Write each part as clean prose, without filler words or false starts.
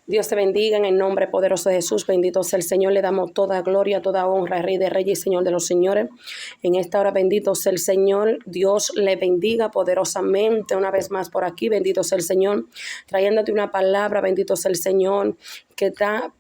Dios te bendiga en el nombre poderoso de Jesús. Bendito sea el Señor. Le damos toda gloria, toda honra, Rey de Reyes y Señor de los Señores. En esta hora, bendito sea el Señor. Dios le bendiga poderosamente una vez más por aquí. Bendito sea el Señor. Trayéndote una palabra, bendito sea el Señor.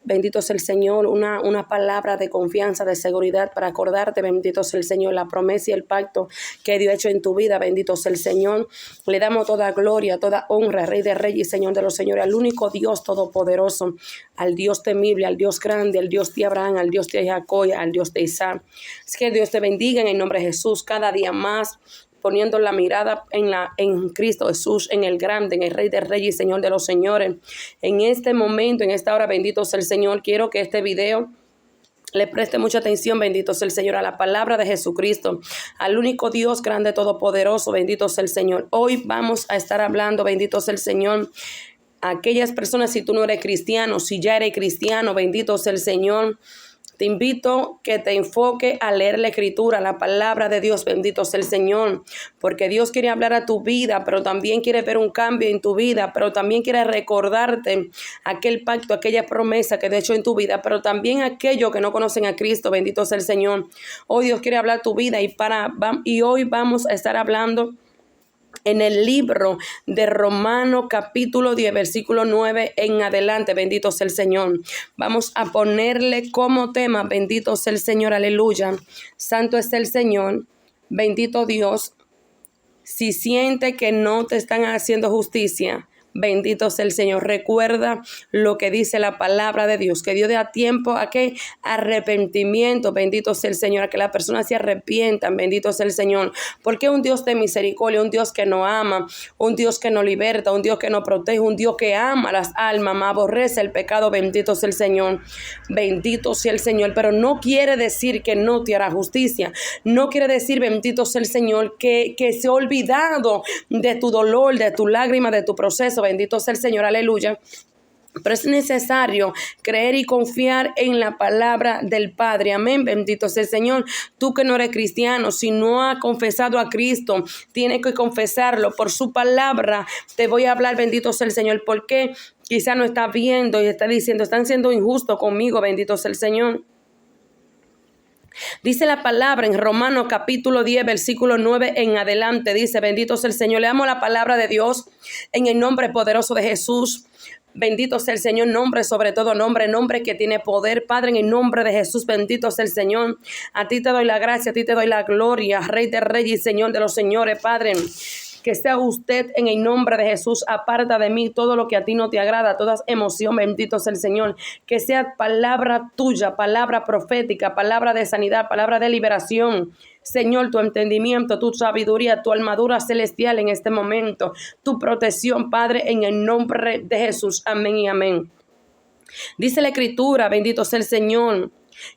Bendito sea el Señor, una palabra de confianza, de seguridad para acordarte, bendito sea el Señor, la promesa y el pacto que Dios ha hecho en tu vida, bendito sea el Señor. Le damos toda gloria, toda honra, Rey de Reyes y Señor de los Señores, al único Dios todopoderoso, al Dios temible, al Dios grande, al Dios de Abraham, al Dios de Jacob, al Dios de Isaac. Es que Dios te bendiga en el nombre de Jesús cada día más, poniendo la mirada en Cristo Jesús, en el grande, en el Rey de Reyes y Señor de los Señores. En este momento, en esta hora, bendito sea el Señor. Quiero que este video le preste mucha atención, bendito sea el Señor, a la palabra de Jesucristo, al único Dios grande, todopoderoso, bendito sea el Señor. Hoy vamos a estar hablando, bendito sea el Señor, a aquellas personas, si tú no eres cristiano, si ya eres cristiano, bendito sea el Señor. Te invito que te enfoque a leer la Escritura, la palabra de Dios, bendito sea el Señor, porque Dios quiere hablar a tu vida, pero también quiere ver un cambio en tu vida, pero también quiere recordarte aquel pacto, aquella promesa que de hecho en tu vida, pero también aquellos que no conocen a Cristo, bendito sea el Señor. Hoy Dios quiere hablar tu vida y hoy vamos a estar hablando en el libro de Romanos capítulo 10, versículo 9 en adelante, bendito sea el Señor. Vamos a ponerle como tema, bendito sea el Señor, aleluya. Santo es el Señor, bendito Dios. Si siente que no te están haciendo justicia, bendito sea el Señor. Recuerda lo que dice la palabra de Dios, que Dios da tiempo a que arrepentimiento, bendito sea el Señor, a que las personas se arrepientan, bendito sea el Señor, porque es un Dios de misericordia, un Dios que nos ama, un Dios que nos liberta, un Dios que nos protege, un Dios que ama las almas, aborrece el pecado, bendito sea el Señor, bendito sea el Señor. Pero no quiere decir que no te hará justicia, no quiere decir, bendito sea el Señor, que se ha olvidado de tu dolor, de tu lágrima, de tu proceso, bendito sea el Señor, aleluya. Pero es necesario creer y confiar en la palabra del Padre. Amén, bendito sea el Señor. Tú que no eres cristiano, si no has confesado a Cristo, tienes que confesarlo. Por su palabra te voy a hablar, bendito sea el Señor. Porque quizá no estás viendo y está diciendo, están siendo injustos conmigo, bendito sea el Señor. Dice la palabra en Romanos capítulo 10, versículo 9 en adelante. Dice, bendito sea el Señor. Leamos la palabra de Dios en el nombre poderoso de Jesús. Bendito sea el Señor, nombre sobre todo nombre que tiene poder. Padre, en el nombre de Jesús, bendito sea el Señor. A ti te doy la gracia, a ti te doy la gloria, Rey de Reyes y Señor de los Señores, Padre. Que sea usted en el nombre de Jesús, aparta de mí todo lo que a ti no te agrada, toda emoción, bendito sea el Señor. Que sea palabra tuya, palabra profética, palabra de sanidad, palabra de liberación. Señor, tu entendimiento, tu sabiduría, tu armadura celestial en este momento, tu protección, Padre, en el nombre de Jesús. Amén y amén. Dice la Escritura, bendito sea el Señor,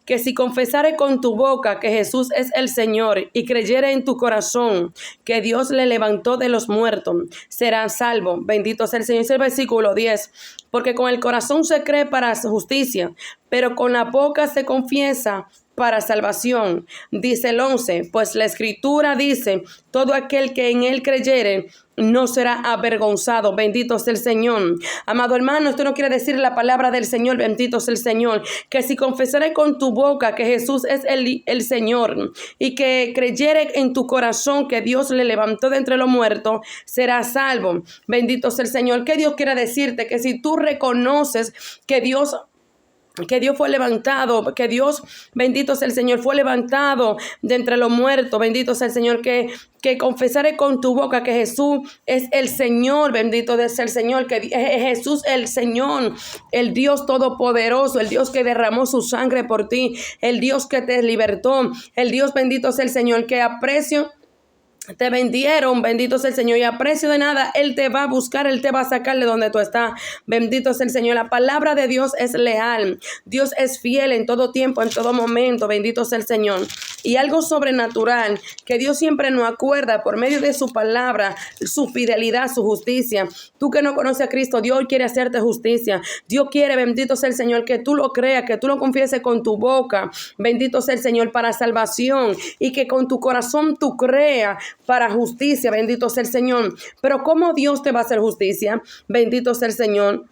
que si confesares con tu boca que Jesús es el Señor y creyere en tu corazón que Dios le levantó de los muertos, serás salvo. Bendito sea el Señor. Es el versículo 10. Porque con el corazón se cree para justicia, pero con la boca se confiesa para salvación. Dice el 11, pues la Escritura dice, todo aquel que en él creyere no será avergonzado. Bendito sea el Señor. Amado hermano, esto no quiere decir la palabra del Señor, bendito sea el Señor, que si confesares con tu boca que Jesús es el Señor y que creyere en tu corazón que Dios le levantó de entre los muertos, serás salvo. Bendito sea el Señor. ¿Qué Dios quiere decirte? Que si tú reconoces que Dios fue levantado, que Dios, bendito sea el Señor, fue levantado de entre los muertos, bendito sea el Señor, que confesaré con tu boca que Jesús es el Señor, bendito sea el Señor, que Jesús es el Señor, el Dios todopoderoso, el Dios que derramó su sangre por ti, el Dios que te libertó, el Dios, bendito sea el Señor, que aprecio te vendieron, bendito sea el Señor, y a precio de nada Él te va a buscar, Él te va a sacar de donde tú estás, bendito sea el Señor. La palabra de Dios es leal, Dios es fiel en todo tiempo, en todo momento, bendito sea el Señor. Y algo sobrenatural que Dios siempre nos acuerda por medio de su palabra, su fidelidad, su justicia. Tú que no conoces a Cristo, Dios quiere hacerte justicia. Dios quiere, bendito sea el Señor, que tú lo creas, que tú lo confieses con tu boca, bendito sea el Señor, para salvación, y que con tu corazón tú creas para justicia, bendito sea el Señor. Pero ¿cómo Dios te va a hacer justicia? Bendito sea el Señor.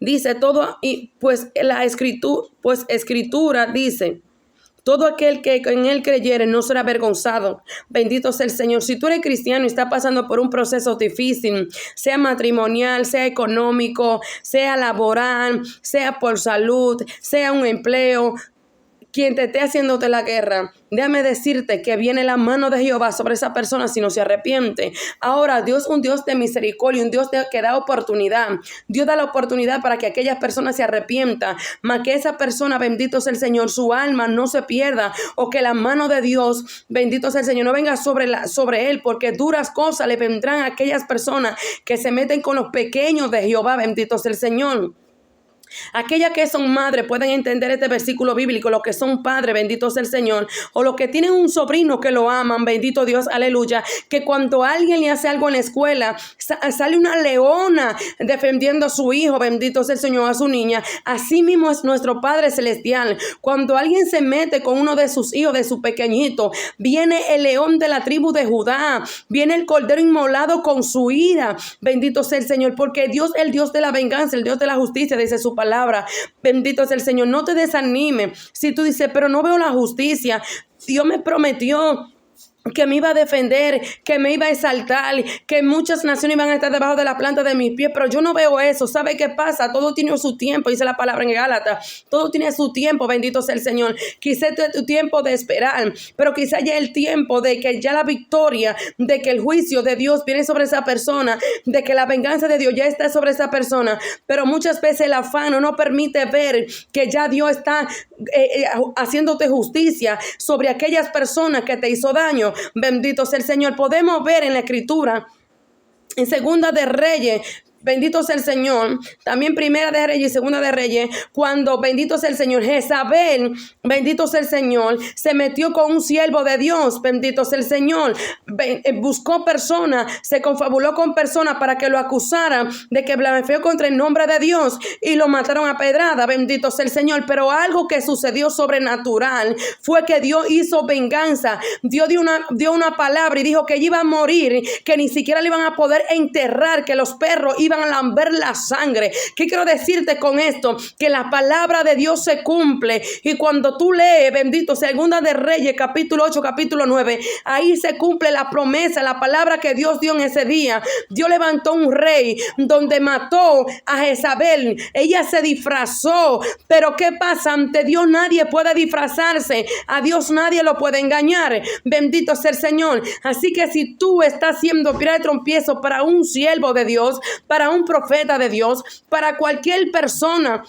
Dice todo, y pues la escritura dice: todo aquel que en él creyere no será avergonzado. Bendito sea el Señor. Si tú eres cristiano y estás pasando por un proceso difícil, sea matrimonial, sea económico, sea laboral, sea por salud, sea un empleo, quien te esté haciéndote la guerra, déjame decirte que viene la mano de Jehová sobre esa persona si no se arrepiente. Ahora, Dios es un Dios de misericordia, un Dios que da oportunidad. Dios da la oportunidad para que aquellas personas se arrepientan, más que esa persona, bendito sea el Señor, su alma no se pierda, o que la mano de Dios, bendito sea el Señor, no venga sobre él, porque duras cosas le vendrán a aquellas personas que se meten con los pequeños de Jehová, bendito sea el Señor. Aquellas que son madres pueden entender este versículo bíblico, los que son padres, bendito sea el Señor, o los que tienen un sobrino que lo aman, bendito Dios, aleluya, que cuando alguien le hace algo en la escuela, sale una leona defendiendo a su hijo, bendito sea el Señor, a su niña. Así mismo es nuestro Padre Celestial. Cuando alguien se mete con uno de sus hijos, de su pequeñito, viene el león de la tribu de Judá, viene el cordero inmolado con su ira, bendito sea el Señor, porque Dios es el Dios de la venganza, el Dios de la justicia, dice su palabra. Bendito es el Señor. No te desanime si tú dices: pero no veo la justicia. Dios me prometió que me iba a defender, que me iba a exaltar, que muchas naciones iban a estar debajo de la planta de mis pies, pero yo no veo eso. ¿Sabe qué pasa? Todo tiene su tiempo, dice la palabra en Gálatas. Todo tiene su tiempo, bendito sea el Señor. Quizá es tu tiempo de esperar, pero quizá ya el tiempo de que ya la victoria, de que el juicio de Dios viene sobre esa persona, de que la venganza de Dios ya está sobre esa persona. Pero muchas veces el afán no nos permite ver que ya Dios está haciéndote justicia sobre aquellas personas que te hizo daño. Bendito sea el Señor. Podemos ver en la escritura, en Segunda de Reyes, bendito sea el Señor, también Primera de Reyes y Segunda de Reyes, cuando, bendito sea el Señor, Jezabel, bendito sea el Señor, se metió con un siervo de Dios, bendito sea el Señor, buscó personas, se confabuló con personas para que lo acusaran de que blasfemó contra el nombre de Dios y lo mataron a pedrada, bendito sea el Señor. Pero algo que sucedió sobrenatural fue que Dios hizo venganza. Dios dio una palabra y dijo que ella iba a morir, que ni siquiera le iban a poder enterrar, que los perros iban a lamber la sangre. ¿Qué quiero decirte con esto? Que la palabra de Dios se cumple, y cuando tú lees, bendito, Segunda de Reyes, capítulo 8, capítulo 9, ahí se cumple la promesa, la palabra que Dios dio en ese día. Dios levantó un rey donde mató a Jezabel. Ella se disfrazó, pero ¿qué pasa? Ante Dios nadie puede disfrazarse, a Dios nadie lo puede engañar, bendito sea el Señor. Así que si tú estás siendo piedra de trompiezo para un siervo de Dios, para un profeta de Dios, para cualquier persona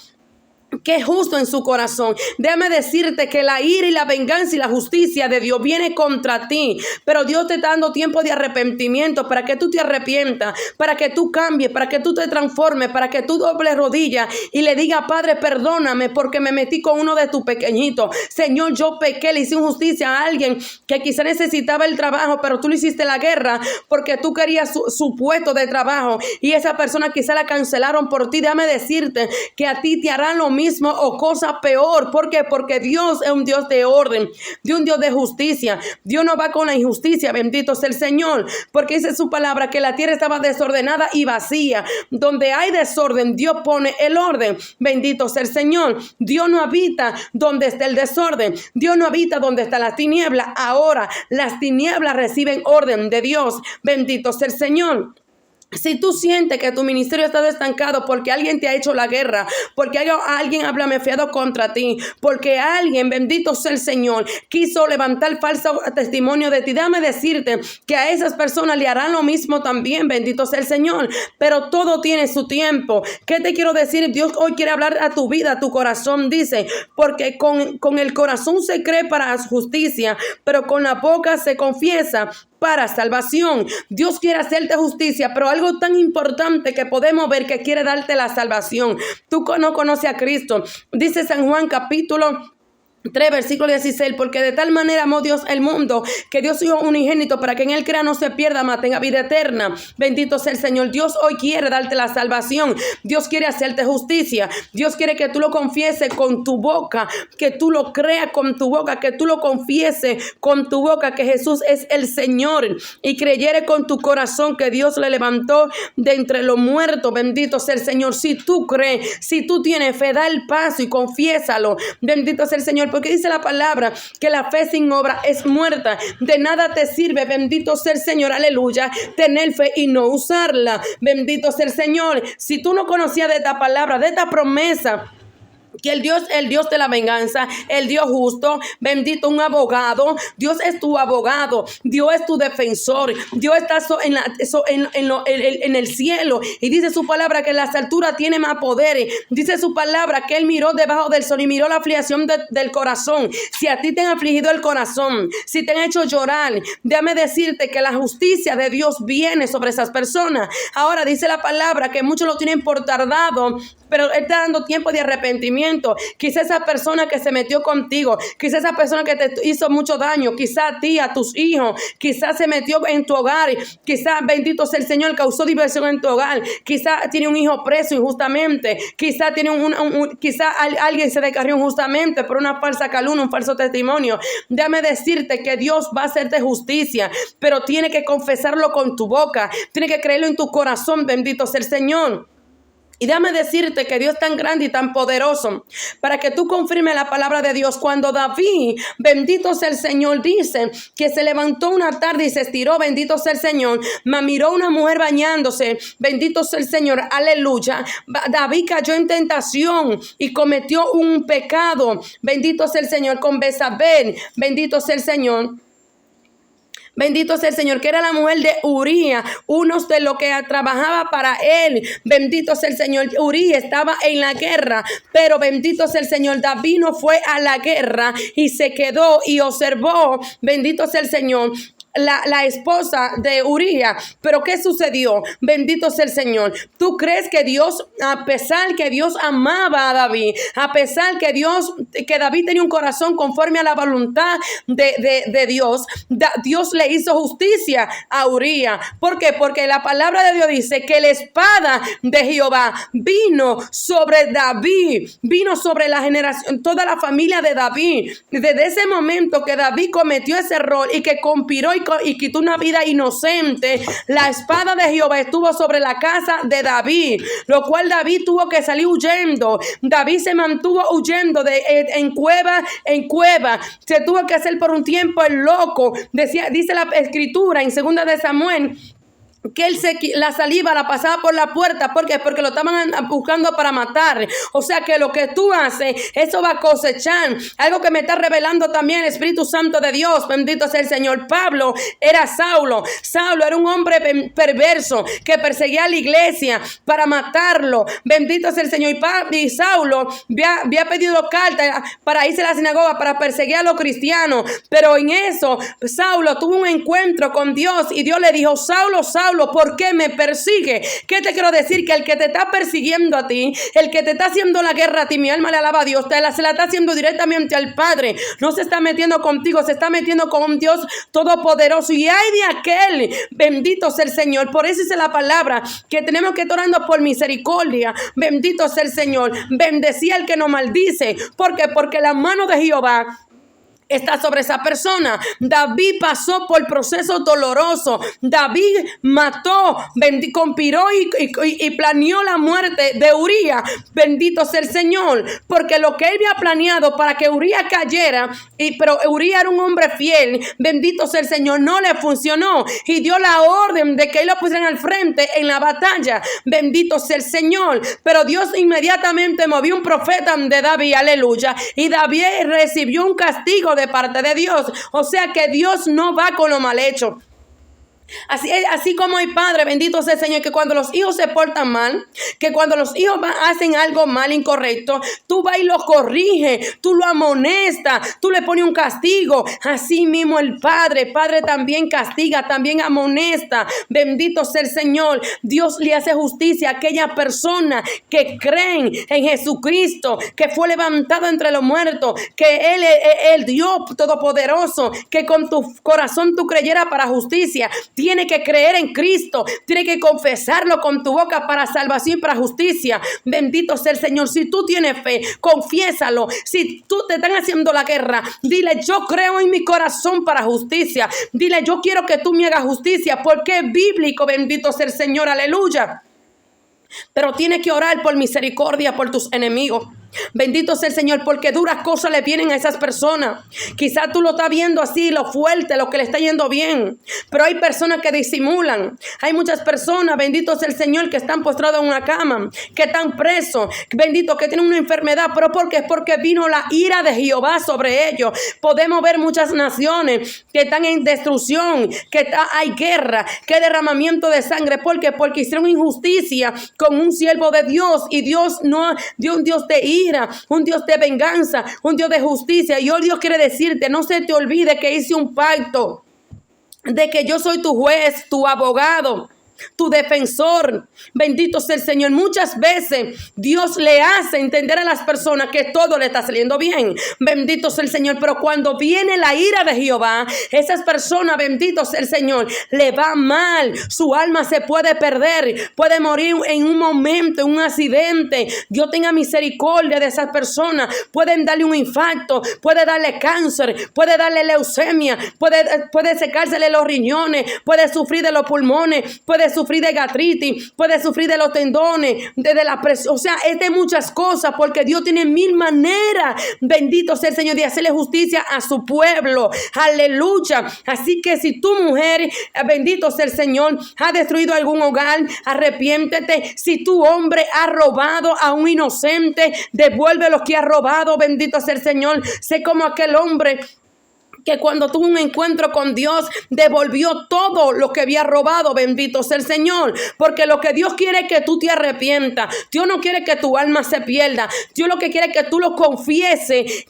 que es justo en su corazón, déjame decirte que la ira y la venganza y la justicia de Dios viene contra ti, pero Dios te está dando tiempo de arrepentimiento para que tú te arrepientas, para que tú cambies, para que tú te transformes, para que tú dobles rodillas y le digas: Padre, perdóname porque me metí con uno de tus pequeñitos. Señor, yo pequé, le hice injusticia a alguien que quizá necesitaba el trabajo, pero tú le hiciste la guerra porque tú querías su puesto de trabajo, y esa persona quizá la cancelaron por ti. Déjame decirte que a ti te harán lo mismo o cosa peor. ¿Por qué? Porque Dios es un Dios de orden, de un Dios de justicia. Dios no va con la injusticia, bendito sea el Señor, porque dice su palabra que la tierra estaba desordenada y vacía. Donde hay desorden, Dios pone el orden, bendito sea el Señor. Dios no habita donde está el desorden, Dios no habita donde está la tiniebla. Ahora las tinieblas reciben orden de Dios, bendito sea el Señor. Si tú sientes que tu ministerio está estancado porque alguien te ha hecho la guerra, porque alguien ha blasfemado contra ti, porque alguien, bendito sea el Señor, quiso levantar falso testimonio de ti, déjame decirte que a esas personas le harán lo mismo también, bendito sea el Señor. Pero todo tiene su tiempo. ¿Qué te quiero decir? Dios hoy quiere hablar a tu vida, a tu corazón. Dice: porque con el corazón se cree para justicia, pero con la boca se confiesa para salvación. Dios quiere hacerte justicia, pero algo tan importante que podemos ver que quiere darte la salvación. Tú no conoces a Cristo. Dice San Juan capítulo 3, versículo 16, porque de tal manera amó Dios el mundo, que dio su Hijo unigénito para que en él crea no se pierda, mas tenga vida eterna. Bendito sea el Señor. Dios hoy quiere darte la salvación. Dios quiere hacerte justicia. Dios quiere que tú lo confieses con tu boca, que tú lo creas con tu boca, que tú lo confieses con tu boca, que Jesús es el Señor, y creyere con tu corazón que Dios le levantó de entre los muertos. Bendito sea el Señor. Si tú crees, si tú tienes fe, da el paso y confiésalo. Bendito sea el Señor. Porque dice la palabra que la fe sin obra es muerta. De nada te sirve, bendito sea el Señor, aleluya, tener fe y no usarla. Bendito sea el Señor. Si tú no conocías de esta palabra, de esta promesa, que el Dios de la venganza, el Dios justo, bendito, un abogado, Dios es tu abogado, Dios es tu defensor, Dios está en el cielo, y dice su palabra que en las alturas tiene más poder. Dice su palabra que Él miró debajo del sol y miró la aflicción del corazón. Si a ti te han afligido el corazón, si te han hecho llorar, déjame decirte que la justicia de Dios viene sobre esas personas. Ahora dice la palabra que muchos lo tienen por tardado, pero Él está dando tiempo de arrepentimiento. Quizá esa persona que se metió contigo, quizá esa persona que te hizo mucho daño, quizá a ti, a tus hijos, quizá se metió en tu hogar, quizá, bendito sea el Señor, causó diversión en tu hogar, quizá tiene un hijo preso injustamente, quizá tiene quizá alguien se descarrió injustamente por una falsa calumnia, un falso testimonio. Déjame decirte que Dios va a hacerte justicia, pero tiene que confesarlo con tu boca, tiene que creerlo en tu corazón. Bendito sea el Señor. Y déjame decirte que Dios es tan grande y tan poderoso para que tú confirmes la palabra de Dios. Cuando David, bendito sea el Señor, dice que se levantó una tarde y se estiró, bendito sea el Señor, miró a una mujer bañándose, bendito sea el Señor, aleluya. David cayó en tentación y cometió un pecado, bendito sea el Señor, con Betsabé, bendito sea el Señor. Bendito sea el Señor, que era la mujer de Uría, uno de los que trabajaba para él. Bendito sea el Señor. Uría estaba en la guerra, pero bendito sea el Señor, David no fue a la guerra y se quedó y observó, bendito sea el Señor, la esposa de Uría. Pero ¿qué sucedió? Bendito sea el Señor. ¿Tú crees que Dios, a pesar que Dios amaba a David, a pesar que David tenía un corazón conforme a la voluntad de Dios, Dios le hizo justicia a Uría? ¿Por qué? Porque la palabra de Dios dice que la espada de Jehová vino sobre David, vino sobre la generación, toda la familia de David. Desde ese momento que David cometió ese error y que conspiró y quitó una vida inocente, la espada de Jehová estuvo sobre la casa de David, lo cual David tuvo que salir huyendo. David se mantuvo huyendo en cueva en cueva, se tuvo que hacer por un tiempo el loco. Dice la escritura en 2 de Samuel que la saliva la pasaba por la puerta. ¿Por qué? Porque lo estaban buscando para matar. O sea que lo que tú haces, eso va a cosechar. Algo que me está revelando también el Espíritu Santo de Dios. Bendito sea el Señor. Pablo era Saulo. Saulo era un hombre perverso que perseguía a la iglesia para matarlo. Bendito sea el Señor. Y Saulo había pedido carta para irse a la sinagoga para perseguir a los cristianos. Pero en eso Saulo tuvo un encuentro con Dios y Dios le dijo: Saulo, Saulo, ¿por qué me persigue? ¿Qué te quiero decir? Que el que te está persiguiendo a ti, el que te está haciendo la guerra a ti, mi alma le alaba a Dios, se la está haciendo directamente al Padre. No se está metiendo contigo, se está metiendo con Dios Todopoderoso. Y hay de aquel, bendito sea el Señor. Por eso dice la palabra que tenemos que estar orando por misericordia. Bendito sea el Señor. Bendecía al que nos maldice. ¿Por qué? Porque la mano de Jehová está sobre esa persona. David pasó por procesos dolorosos. David mató, conspiró y planeó la muerte de Uría. Bendito sea el Señor, porque lo que él había planeado para que Uría cayera, pero Uría era un hombre fiel, bendito sea el Señor, no le funcionó y dio la orden de que él lo pusieran al frente en la batalla. Bendito sea el Señor. Pero Dios inmediatamente movió un profeta de David, aleluya, y David recibió un castigo de parte de Dios. O sea que Dios no va con lo mal hecho. Así como hay padre, bendito sea el Señor, que cuando los hijos se portan mal, que cuando los hijos hacen algo mal, incorrecto, tú vas y lo corriges, tú lo amonestas, tú le pones un castigo. Así mismo el Padre también castiga, también amonesta. Bendito sea el Señor. Dios le hace justicia a aquellas personas que creen en Jesucristo, que fue levantado entre los muertos, que Él es el Dios Todopoderoso, que con tu corazón tú creyeras para justicia. Tiene que creer en Cristo, tiene que confesarlo con tu boca para salvación y para justicia. Bendito sea el Señor. Si tú tienes fe, confiésalo. Si tú te están haciendo la guerra, dile: yo creo en mi corazón para justicia. Dile: yo quiero que tú me hagas justicia, porque es bíblico. Bendito sea el Señor, aleluya. Pero tienes que orar por misericordia por tus enemigos. Bendito sea el Señor, porque duras cosas le vienen a esas personas. Quizás tú lo estás viendo así, lo fuerte, lo que le está yendo bien, pero hay personas que disimulan. Hay muchas personas, bendito sea el Señor, que están postrados en una cama, que están presos, bendito, que tienen una enfermedad. ¿Pero por qué? Porque vino la ira de Jehová sobre ellos. Podemos ver muchas naciones que están en destrucción, que hay guerra, que hay derramamiento de sangre. ¿Por qué? Porque hicieron injusticia con un siervo de Dios, y Dios no dio un Dios de ira, un Dios de venganza, un Dios de justicia. Y hoy Dios quiere decirte: no se te olvide que hice un pacto, de que yo soy tu juez, tu abogado, tu defensor. Bendito sea el Señor. Muchas veces Dios le hace entender a las personas que todo le está saliendo bien. Bendito sea el Señor. Pero cuando viene la ira de Jehová, esas personas, bendito sea el Señor, le va mal. Su alma se puede perder, puede morir en un momento, en un accidente. Dios tenga misericordia de esas personas. Pueden darle un infarto, puede darle cáncer, puede darle leucemia, puede secársele los riñones, puede sufrir de los pulmones, puede sufrir de gastritis, puede sufrir de los tendones, de la presión. O sea, es de muchas cosas, porque Dios tiene mil maneras, bendito sea el Señor, de hacerle justicia a su pueblo. Aleluya. Así que si tu mujer, bendito sea el Señor, ha destruido algún hogar, arrepiéntete. Si tu hombre ha robado a un inocente, devuelve lo que ha robado. Bendito sea el Señor. Sé como aquel hombre que cuando tuvo un encuentro con Dios, devolvió todo lo que había robado. Bendito sea el Señor, porque lo que Dios quiere es que tú te arrepientas. Dios no quiere que tu alma se pierda. Dios lo que quiere es que tú lo confieses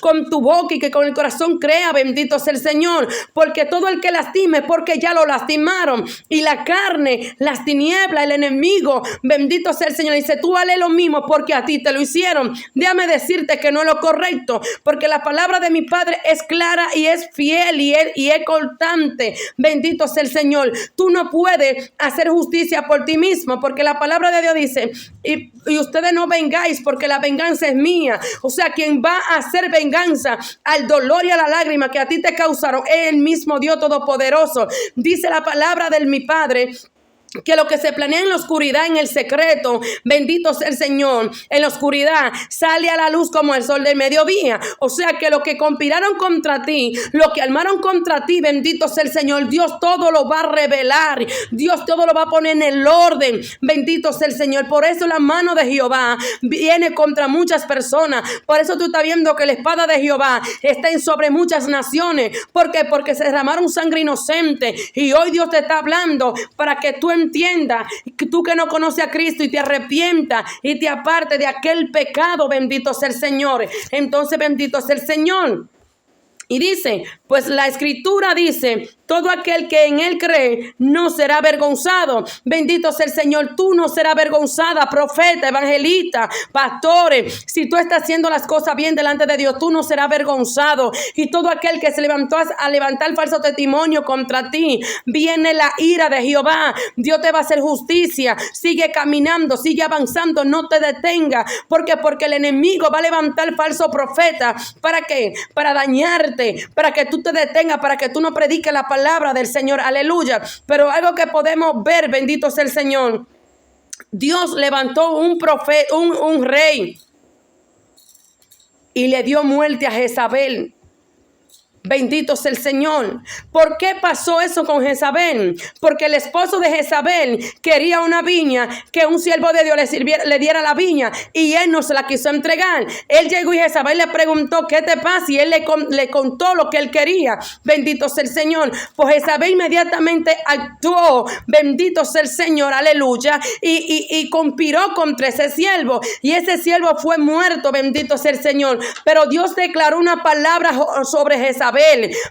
con tu boca, y que con el corazón crea. Bendito sea el Señor, porque todo el que lastime, porque ya lo lastimaron. Y la carne, las tinieblas, el enemigo, bendito sea el Señor, dice: tú vales lo mismo porque a ti te lo hicieron. Déjame decirte que no es lo correcto, porque la palabra de mi Padre es clara y es fiel y es constante. Bendito sea el Señor. Tú no puedes hacer justicia por ti mismo, porque la palabra de Dios dice: y ustedes no vengáis, porque la venganza es mía. O sea, quien va a hacer venganza al dolor y a la lágrima que a ti te causaron es el mismo Dios Todopoderoso. Dice la palabra de mi Padre que lo que se planea en la oscuridad, en el secreto, bendito sea el Señor, en la oscuridad sale a la luz como el sol del mediodía. O sea que lo que conspiraron contra ti, lo que armaron contra ti, bendito sea el Señor, Dios todo lo va a revelar, Dios todo lo va a poner en el orden. Bendito sea el Señor. Por eso la mano de Jehová viene contra muchas personas. Por eso tú estás viendo que la espada de Jehová está en sobre muchas naciones. ¿Por qué? Porque se derramaron sangre inocente, y hoy Dios te está hablando para que tú entienda, tú que no conoces a Cristo, y te arrepientas y te aparte de aquel pecado. Bendito sea el Señor. Entonces, bendito sea el Señor. Y dice, pues la Escritura dice: todo aquel que en él cree no será avergonzado. Bendito sea el Señor. Tú no serás avergonzada, profeta, evangelista, pastores. Si tú estás haciendo las cosas bien delante de Dios, tú no serás avergonzado. Y todo aquel que se levantó a levantar falso testimonio contra ti, viene la ira de Jehová. Dios te va a hacer justicia. Sigue caminando, sigue avanzando, no te detenga. Porque el enemigo va a levantar falso profeta. ¿Para qué? Para dañarte, para que tú te detengas, para que tú no prediques la palabra del Señor. Aleluya. Pero algo que podemos ver, bendito sea el Señor, Dios levantó un profeta, un rey, y le dio muerte a Jezabel. Bendito sea el Señor. ¿Por qué pasó eso con Jezabel? Porque el esposo de Jezabel quería una viña, que un siervo de Dios le diera la viña, y él no se la quiso entregar. Él llegó y Jezabel le preguntó, ¿qué te pasa? Y él le contó lo que él quería. Bendito sea el Señor. Pues Jezabel inmediatamente actuó. Bendito sea el Señor, aleluya. Y conspiró contra ese siervo. Y ese siervo fue muerto. Bendito sea el Señor. Pero Dios declaró una palabra sobre Jezabel.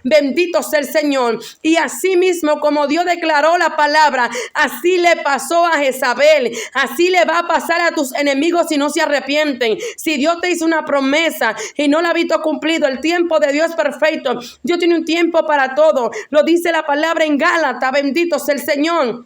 Bendito sea el Señor. Y así mismo, como Dios declaró la palabra, así le pasó a Jezabel. Así le va a pasar a tus enemigos si no se arrepienten. Si Dios te hizo una promesa y no la ha visto cumplido, el tiempo de Dios es perfecto. Dios tiene un tiempo para todo. Lo dice la palabra en Gálatas. Bendito sea el Señor.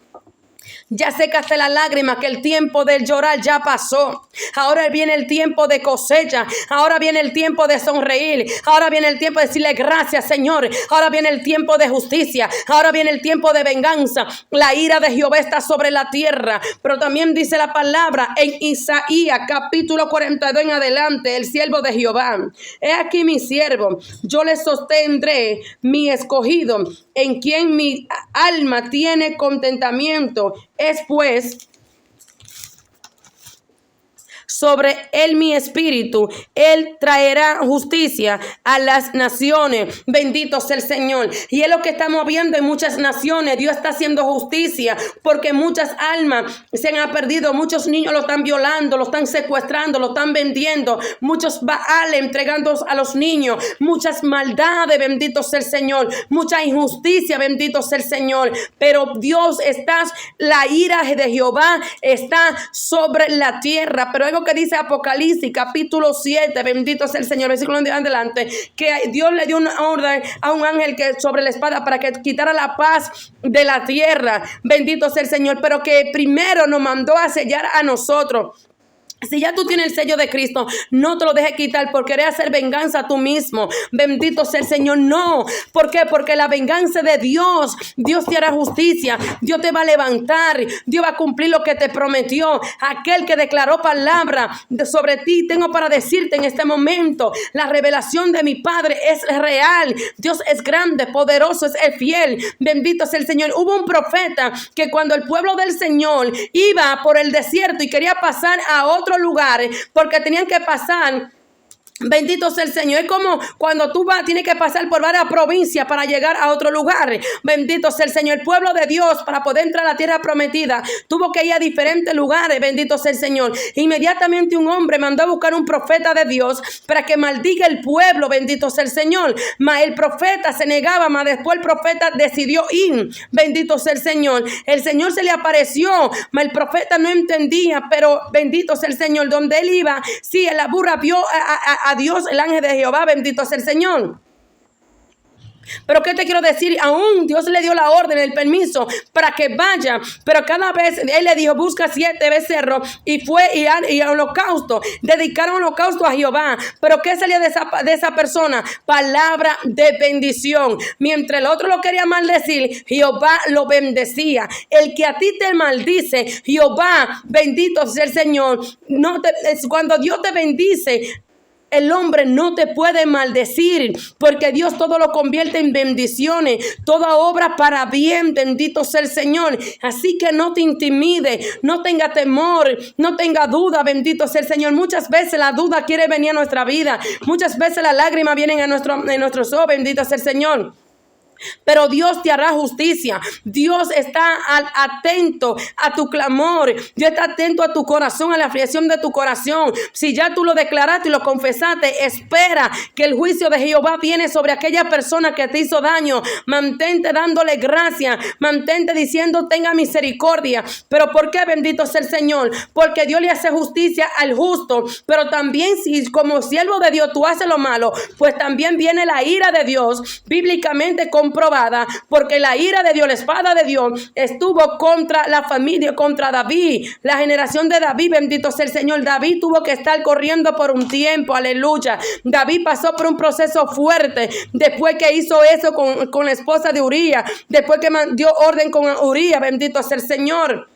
Ya secaste la lágrima, que el tiempo del llorar ya pasó. Ahora viene el tiempo de cosecha. Ahora viene el tiempo de sonreír. Ahora viene el tiempo de decirle gracias, Señor. Ahora viene el tiempo de justicia. Ahora viene el tiempo de venganza. La ira de Jehová está sobre la tierra. Pero también dice la palabra en Isaías capítulo 42 en adelante, el siervo de Jehová. He aquí mi siervo, yo le sostendré, mi escogido, en quien mi alma tiene contentamiento. Es pues sobre él mi espíritu, él traerá justicia a las naciones. Bendito sea el Señor. Y es lo que estamos viendo en muchas naciones. Dios está haciendo justicia porque muchas almas se han perdido. Muchos niños lo están violando, lo están secuestrando, lo están vendiendo. Muchos baales entregando a los niños. Muchas maldades, bendito sea el Señor. Mucha injusticia, bendito sea el Señor. Pero Dios está, la ira de Jehová está sobre la tierra. Pero algo que dice Apocalipsis capítulo 7, bendito sea el Señor, versículo de adelante, que Dios le dio una orden a un ángel que sobre la espada para que quitara la paz de la tierra. Bendito sea el Señor, pero que primero nos mandó a sellar a nosotros. Si ya tú tienes el sello de Cristo, no te lo dejes quitar por querer hacer venganza tú mismo. Bendito sea el Señor. No. ¿Por qué? Porque la venganza de Dios, Dios te hará justicia. Dios te va a levantar. Dios va a cumplir lo que te prometió. Aquel que declaró palabra sobre ti, tengo para decirte en este momento, la revelación de mi Padre es real. Dios es grande, poderoso, es fiel. Bendito sea el Señor. Hubo un profeta que cuando el pueblo del Señor iba por el desierto y quería pasar a otro lugares porque tenían que pasar. Bendito sea el Señor. Es como cuando tú tienes que pasar por varias provincias para llegar a otro lugar. Bendito sea el Señor. El pueblo de Dios, para poder entrar a la tierra prometida, tuvo que ir a diferentes lugares. Bendito sea el Señor. Inmediatamente un hombre mandó a buscar un profeta de Dios para que maldiga el pueblo. Bendito sea el Señor. Mas el profeta se negaba, mas después el profeta decidió ir. Bendito sea el Señor. El Señor se le apareció, mas el profeta no entendía. Pero bendito sea el Señor. Donde él iba, sí, en la burra vio a Dios, el ángel de Jehová. Bendito sea el Señor. Pero ¿qué te quiero decir? Aún Dios le dio la orden, el permiso para que vaya. Pero cada vez Él le dijo, busca 7 becerros. Y fue y holocausto. Dedicaron holocausto a Jehová. Pero ¿qué salía de esa persona? Palabra de bendición. Mientras el otro lo quería maldecir, Jehová lo bendecía. El que a ti te maldice, Jehová, bendito sea el Señor. Cuando Dios te bendice, el hombre no te puede maldecir, porque Dios todo lo convierte en bendiciones, toda obra para bien. Bendito sea el Señor. Así que no te intimide, no tenga temor, no tenga duda. Bendito sea el Señor. Muchas veces la duda quiere venir a nuestra vida, muchas veces las lágrimas vienen en nuestros ojos. Bendito sea el Señor. Pero Dios te hará justicia. Dios está atento a tu clamor. Dios está atento a tu corazón, a la aflicción de tu corazón. Si ya tú lo declaraste y lo confesaste, espera que el juicio de Jehová viene sobre aquella persona que te hizo daño. Mantente dándole gracia. Mantente diciendo, tenga misericordia. ¿Pero por qué? Bendito sea el Señor. Porque Dios le hace justicia al justo. Pero también si como siervo de Dios tú haces lo malo, pues también viene la ira de Dios, bíblicamente comprobada, porque la ira de Dios, la espada de Dios estuvo contra la familia, contra David, la generación de David. Bendito sea el Señor. David tuvo que estar corriendo por un tiempo, aleluya. David pasó por un proceso fuerte después que hizo eso con la esposa de Urías, después que dio orden con Urías. Bendito sea el Señor.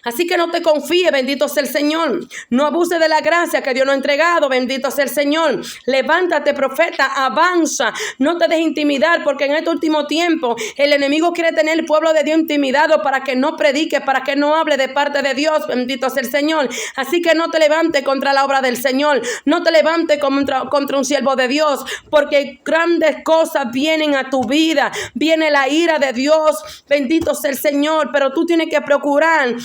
Así que no te confíes, bendito sea el Señor. No abuses de la gracia que Dios nos ha entregado, bendito sea el Señor. Levántate, profeta, avanza. No te dejes intimidar, porque en este último tiempo el enemigo quiere tener el pueblo de Dios intimidado para que no predique, para que no hable de parte de Dios, bendito sea el Señor. Así que no te levantes contra la obra del Señor. No te levantes contra un siervo de Dios, porque grandes cosas vienen a tu vida. Viene la ira de Dios, bendito sea el Señor, pero tú tienes que procurar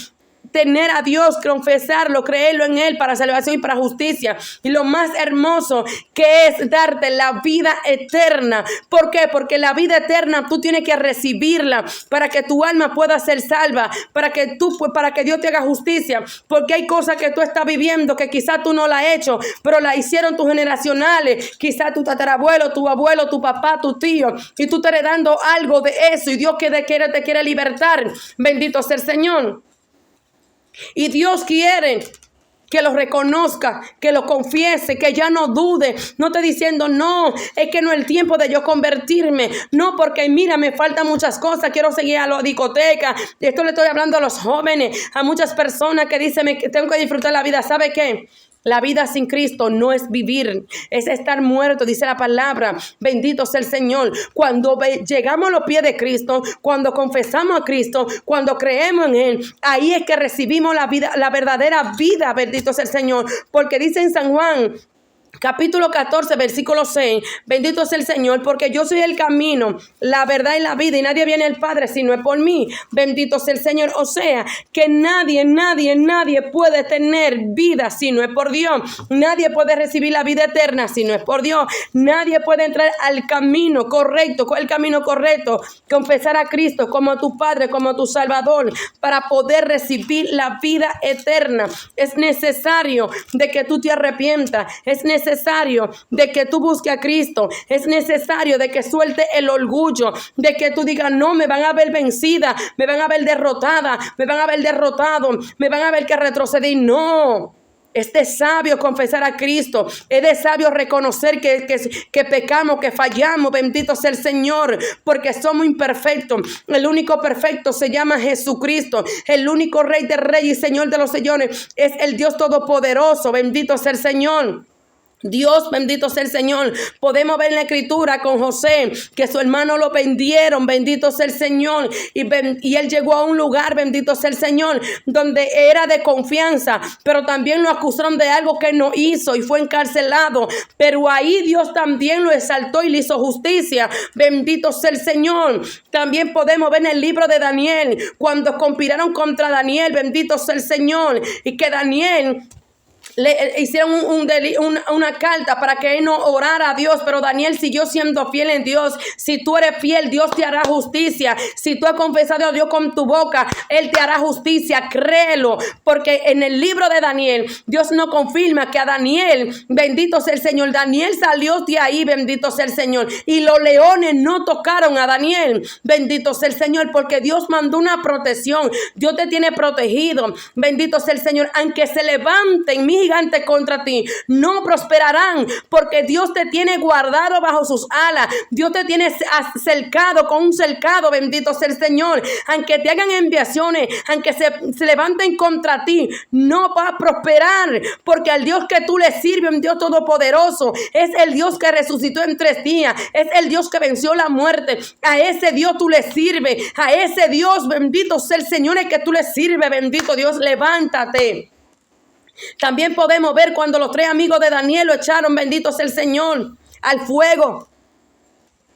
tener a Dios, confesarlo, creerlo en Él para salvación y para justicia. Y lo más hermoso que es darte la vida eterna. ¿Por qué? Porque la vida eterna tú tienes que recibirla para que tu alma pueda ser salva, para que Dios te haga justicia. Porque hay cosas que tú estás viviendo que quizás tú no la has hecho, pero la hicieron tus generacionales, quizás tu tatarabuelo, tu abuelo, tu papá, tu tío, y tú estás heredando algo de eso, y Dios te quiere libertar. Bendito sea el Señor. Y Dios quiere que lo reconozca, que lo confiese, que ya no dude. No esté diciendo, no, es que no es el tiempo de yo convertirme. No, porque mira, me faltan muchas cosas, quiero seguir a la discoteca. Esto le estoy hablando a los jóvenes, a muchas personas que dicen que tengo que disfrutar la vida. ¿Sabe qué? La vida sin Cristo no es vivir, es estar muerto, dice la palabra. Bendito sea el Señor. Cuando llegamos a los pies de Cristo, cuando confesamos a Cristo, cuando creemos en Él, ahí es que recibimos la vida, la verdadera vida. Bendito sea el Señor. Porque dice en San Juan, capítulo 14, versículo 6, bendito sea el Señor, porque yo soy el camino, la verdad y la vida, y nadie viene al Padre si no es por mí. Bendito sea el Señor. O sea, que nadie puede tener vida si no es por Dios. Nadie puede recibir la vida eterna si no es por Dios. Nadie puede entrar al camino correcto. ¿Cuál es el camino correcto? Confesar a Cristo como tu Padre, como tu Salvador, para poder recibir la vida eterna. Es necesario de que tú te arrepientas. Es necesario de que tú busques a Cristo. Es necesario de que suelte el orgullo, de que tú digas, no, me van a ver vencida, me van a ver derrotada, me van a ver derrotado, me van a ver que retrocedí. No. Es de sabio confesar a Cristo. Es de sabio reconocer que pecamos, que fallamos. Bendito sea el Señor, porque somos imperfectos. El único perfecto se llama Jesucristo. El único Rey de Reyes y Señor de los señores es el Dios Todopoderoso. Bendito sea el Señor. Dios, bendito sea el Señor. Podemos ver en la escritura con José que su hermano lo vendieron, bendito sea el Señor, y él llegó a un lugar, bendito sea el Señor, donde era de confianza, pero también lo acusaron de algo que no hizo y fue encarcelado, pero ahí Dios también lo exaltó y le hizo justicia. Bendito sea el Señor. También podemos ver en el libro de Daniel, cuando conspiraron contra Daniel, bendito sea el Señor, y que Daniel le hicieron una carta para que él no orara a Dios, pero Daniel siguió siendo fiel en Dios. Si tú eres fiel, Dios te hará justicia. Si tú has confesado a Dios con tu boca, Él te hará justicia. Créelo, porque en el libro de Daniel, Dios no confirma que a Daniel, bendito sea el Señor, Daniel salió de ahí, bendito sea el Señor, y los leones no tocaron a Daniel, bendito sea el Señor, porque Dios mandó una protección. Dios te tiene protegido, bendito sea el Señor. Aunque se levanten mis gigantes contra ti, no prosperarán, porque Dios te tiene guardado bajo sus alas. Dios te tiene cercado con un cercado, bendito sea el Señor. Aunque te hagan enviaciones, aunque se levanten contra ti, no va a prosperar, porque al Dios que tú le sirves, un Dios todopoderoso, es el Dios que resucitó en 3 días, es el Dios que venció la muerte. A ese Dios tú le sirves, a ese Dios, bendito sea el Señor, es que tú le sirves. Bendito Dios, levántate. También podemos ver cuando los 3 amigos de Daniel lo echaron, bendito sea el Señor, al fuego.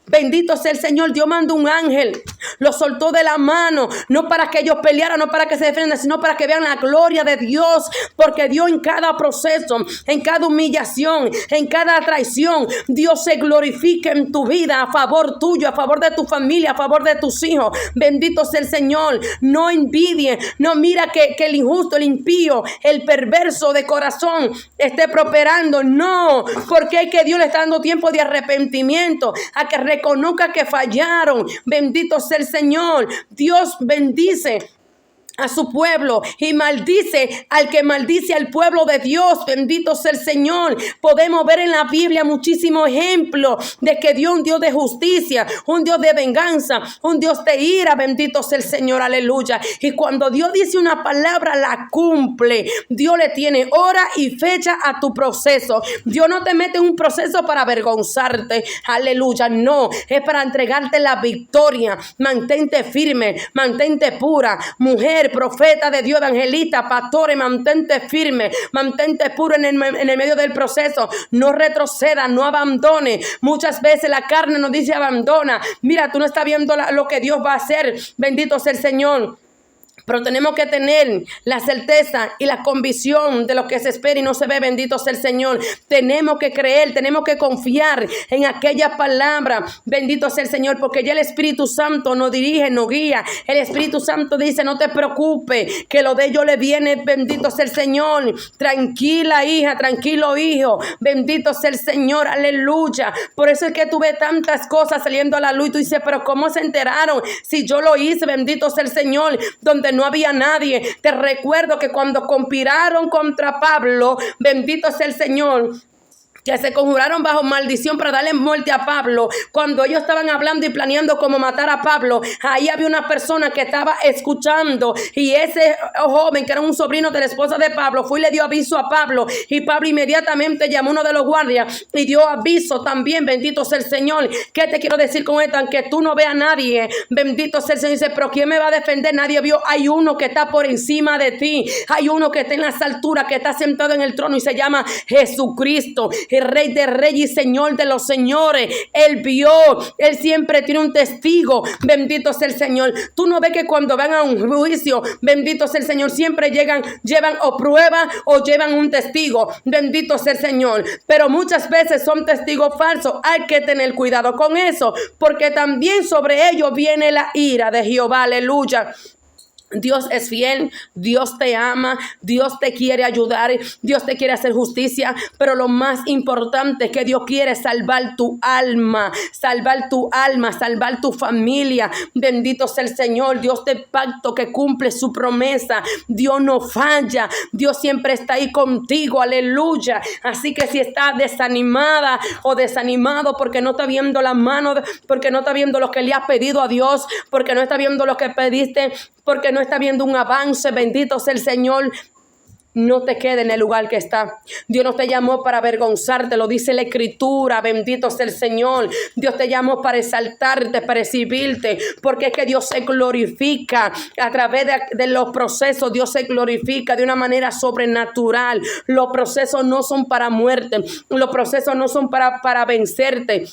Bendito sea el Señor. Dios mandó un ángel, lo soltó de la mano, no para que ellos pelearan, no para que se defendan, sino para que vean la gloria de Dios, porque Dios en cada proceso, en cada humillación, en cada traición, Dios se glorifica en tu vida, a favor tuyo, a favor de tu familia, a favor de tus hijos. Bendito sea el Señor. No envidie, no mira que el injusto, el impío, el perverso de corazón esté prosperando. No, porque es que Dios le está dando tiempo de arrepentimiento, a que reconozca que fallaron. Bendito sea el Señor. Dios bendice a su pueblo y maldice al que maldice al pueblo de Dios. Bendito sea el Señor. Podemos ver en la Biblia muchísimos ejemplos de que Dios es un Dios de justicia, un Dios de venganza, un Dios de ira. Bendito sea el Señor, aleluya. Y cuando Dios dice una palabra, la cumple. Dios le tiene hora y fecha a tu proceso. Dios no te mete en un proceso para avergonzarte, aleluya, no, es para entregarte la victoria. Mantente firme, mantente pura, mujer, profeta de Dios, evangelista, pastores, mantente firme, mantente puro en el medio del proceso. No retroceda, no abandone. Muchas veces la carne nos dice abandona. Mira, tú no estás viendo lo que Dios va a hacer. Bendito sea el Señor. Pero tenemos que tener la certeza y la convicción de lo que se espera y no se ve. Bendito sea el Señor. Tenemos que creer, tenemos que confiar en aquella palabra. Bendito sea el Señor, porque ya el Espíritu Santo nos dirige, nos guía. El Espíritu Santo dice, no te preocupes, que lo de ellos le viene. Bendito sea el Señor. Tranquila, hija, tranquilo, hijo. Bendito sea el Señor, aleluya. Por eso es que tú ves tantas cosas saliendo a la luz y tú dices, pero ¿cómo se enteraron? Si yo lo hice, bendito sea el Señor, donde no había nadie. Te recuerdo que cuando conspiraron contra Pablo, bendito sea el Señor, que se conjuraron bajo maldición para darle muerte a Pablo, cuando ellos estaban hablando y planeando cómo matar a Pablo, ahí había una persona que estaba escuchando, y ese joven, que era un sobrino de la esposa de Pablo, fue y le dio aviso a Pablo, y Pablo inmediatamente llamó a uno de los guardias y dio aviso también. Bendito sea el Señor. ¿Qué te quiero decir con esto? Aunque tú no veas a nadie, bendito sea el Señor. Dice, pero ¿quién me va a defender? Nadie vio. Hay uno que está por encima de ti, hay uno que está en las alturas, que está sentado en el trono y se llama Jesucristo, el Rey de Reyes y Señor de los señores. Él vio, Él siempre tiene un testigo. Bendito sea el Señor. Tú no ves que cuando van a un juicio, bendito sea el Señor, siempre llevan o prueba o llevan un testigo. Bendito sea el Señor. Pero muchas veces son testigos falsos. Hay que tener cuidado con eso, porque también sobre ellos viene la ira de Jehová. Aleluya. Dios es fiel, Dios te ama, Dios te quiere ayudar, Dios te quiere hacer justicia, pero lo más importante es que Dios quiere salvar tu alma, salvar tu familia. Bendito sea el Señor. Dios de pacto que cumple su promesa. Dios no falla, Dios siempre está ahí contigo, aleluya. Así que si estás desanimada o desanimado porque no está viendo la mano, porque no está viendo lo que le has pedido a Dios, porque no está viendo lo que pediste, porque no está viendo un avance, bendito sea el Señor, no te quede en el lugar que está. Dios no te llamó para avergonzarte, lo dice la Escritura. Bendito sea el Señor. Dios te llamó para exaltarte, para exhibirte, porque es que Dios se glorifica a través de los procesos. Dios se glorifica de una manera sobrenatural. Los procesos no son para muerte, los procesos no son para vencerte.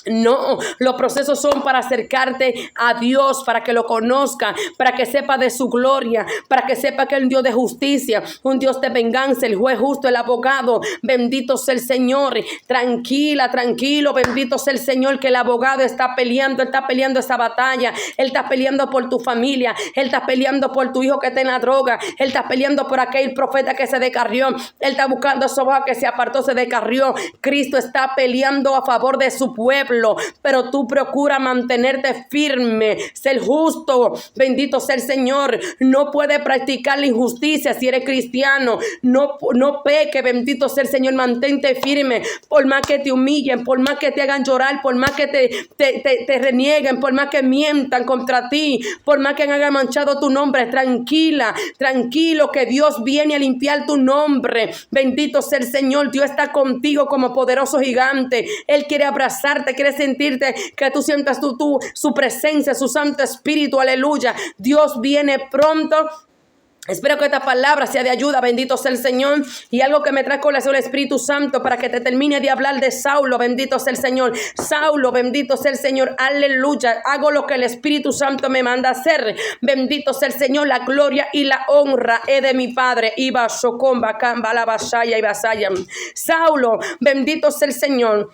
No, los procesos son para acercarte a Dios, para que lo conozca, para que sepa de su gloria, para que sepa que es un Dios de justicia, un Dios de venganza, el juez justo, el abogado. Bendito sea el Señor. Tranquila, tranquilo, bendito sea el Señor, que el abogado está peleando esa batalla. Él está peleando por tu familia, Él está peleando por tu hijo que está en la droga, Él está peleando por aquel profeta que se descarrió, Él está buscando a su hoja que se apartó, se descarrió. Cristo está peleando a favor de su pueblo. Pero tú procura mantenerte firme, ser justo. Bendito sea el Señor. No puedes practicar la injusticia si eres cristiano. No peque, bendito sea el Señor. Mantente firme. Por más que te humillen, por más que te hagan llorar, por más que te renieguen, por más que mientan contra ti, por más que hayan manchado tu nombre, tranquila, tranquilo, que Dios viene a limpiar tu nombre. Bendito sea el Señor. Dios está contigo como poderoso gigante. Él quiere abrazarte, quiere sentirte, que tú sientas su presencia, su Santo Espíritu, aleluya. Dios viene pronto. Espero que esta palabra sea de ayuda. Bendito sea el Señor. Y algo que me trae colación el Espíritu Santo para que te termine de hablar de Saulo. Bendito sea el Señor. Saulo, bendito sea el Señor. Aleluya. Hago lo que el Espíritu Santo me manda hacer. Bendito sea el Señor. La gloria y la honra es de mi Padre. Iba Shocomba, Camba, la Basaya y Basaya. Saulo, bendito sea el Señor.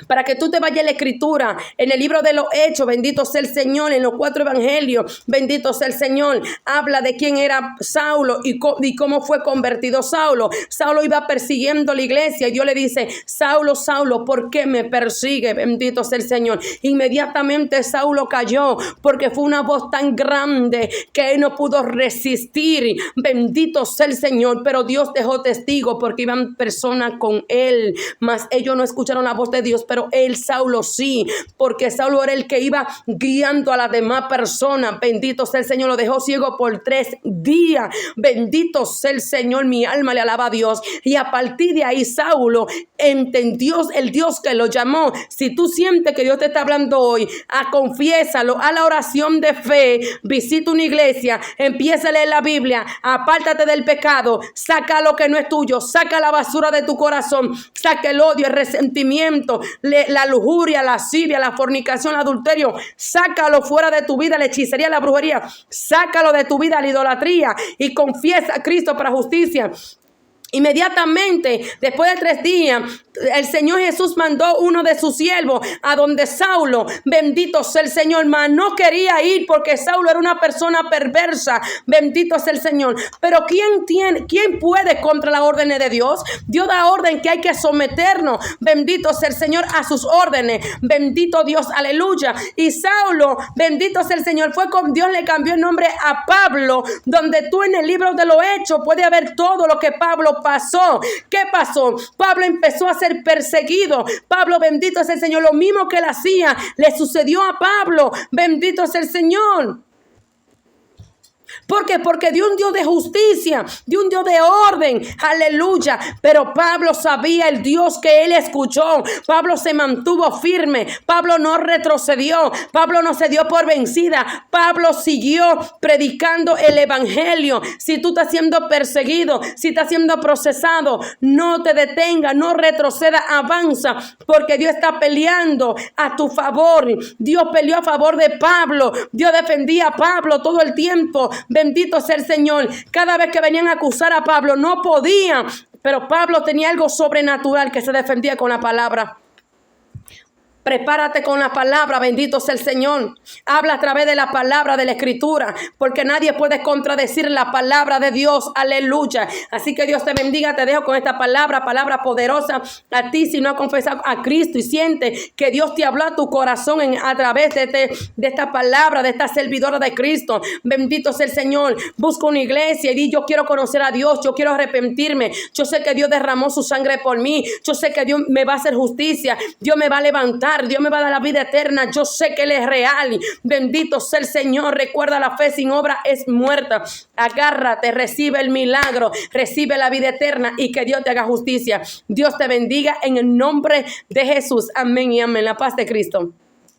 para que tú te vayas a la escritura, en el libro de los Hechos, bendito sea el Señor, en los 4 evangelios, bendito sea el Señor, habla de quién era Saulo y cómo fue convertido Saulo. Saulo iba persiguiendo la iglesia y Dios le dice: Saulo, Saulo, ¿por qué me persigue? Bendito sea el Señor. Inmediatamente Saulo cayó, porque fue una voz tan grande que él no pudo resistir. Bendito sea el Señor, pero Dios dejó testigo porque iban personas con él, mas ellos no escucharon la voz de Dios, pero él, Saulo, sí, porque Saulo era el que iba guiando a las demás personas. Bendito sea el Señor, lo dejó ciego por 3 días. Bendito sea el Señor, mi alma le alaba a Dios. Y a partir de ahí Saulo entendió el Dios que lo llamó. Si tú sientes que Dios te está hablando hoy, confiésalo, a la oración de fe, visita una iglesia, empieza a leer la Biblia, apártate del pecado, saca lo que no es tuyo, saca la basura de tu corazón, saca el odio, el resentimiento, la lujuria, la lascivia, la fornicación, el adulterio, sácalo fuera de tu vida, la hechicería, la brujería, sácalo de tu vida, la idolatría, y confiesa a Cristo para justicia. Inmediatamente, después de 3 días, el Señor Jesús mandó uno de sus siervos a donde Saulo, bendito sea el Señor, mas no quería ir porque Saulo era una persona perversa, bendito sea el Señor. Pero ¿quién puede contra las órdenes de Dios? Dios da orden que hay que someternos, bendito sea el Señor, a sus órdenes, bendito Dios, aleluya. Y Saulo, bendito sea el Señor, fue con Dios, le cambió el nombre a Pablo, donde tú en el libro de los Hechos puedes ver todo lo que Pablo pasó. ¿Qué pasó? Pablo empezó a ser perseguido. Pablo, bendito es el Señor, lo mismo que él hacía, le sucedió a Pablo. Bendito es el Señor. ¿Por qué? Porque dio un Dios de justicia, dio un Dios de orden, aleluya. Pero Pablo sabía el Dios que él escuchó. Pablo se mantuvo firme, Pablo no retrocedió, Pablo no se dio por vencida, Pablo siguió predicando el evangelio. Si tú estás siendo perseguido, si estás siendo procesado, no te detenga, no retroceda, avanza, porque Dios está peleando a tu favor. Dios peleó a favor de Pablo, Dios defendía a Pablo todo el tiempo. Bendito sea el Señor. Cada vez que venían a acusar a Pablo, no podían, pero Pablo tenía algo sobrenatural que se defendía con la palabra. Prepárate con la palabra, bendito sea el Señor. Habla a través de la palabra de la Escritura, porque nadie puede contradecir la palabra de Dios, aleluya. Así que Dios te bendiga, te dejo con esta palabra poderosa a ti si no has confesado a Cristo y siente que Dios te habló a tu corazón a través de esta palabra, de esta servidora de Cristo. Bendito sea el Señor. Busca una iglesia y di: yo quiero conocer a Dios, yo quiero arrepentirme. Yo sé que Dios derramó su sangre por mí, yo sé que Dios me va a hacer justicia, Dios me va a levantar, Dios me va a dar la vida eterna. Yo sé que Él es real. Bendito sea el Señor. Recuerda, la fe sin obra es muerta. Agárrate, recibe el milagro, recibe la vida eterna y que Dios te haga justicia. Dios te bendiga en el nombre de Jesús. Amén y amén. La paz de Cristo.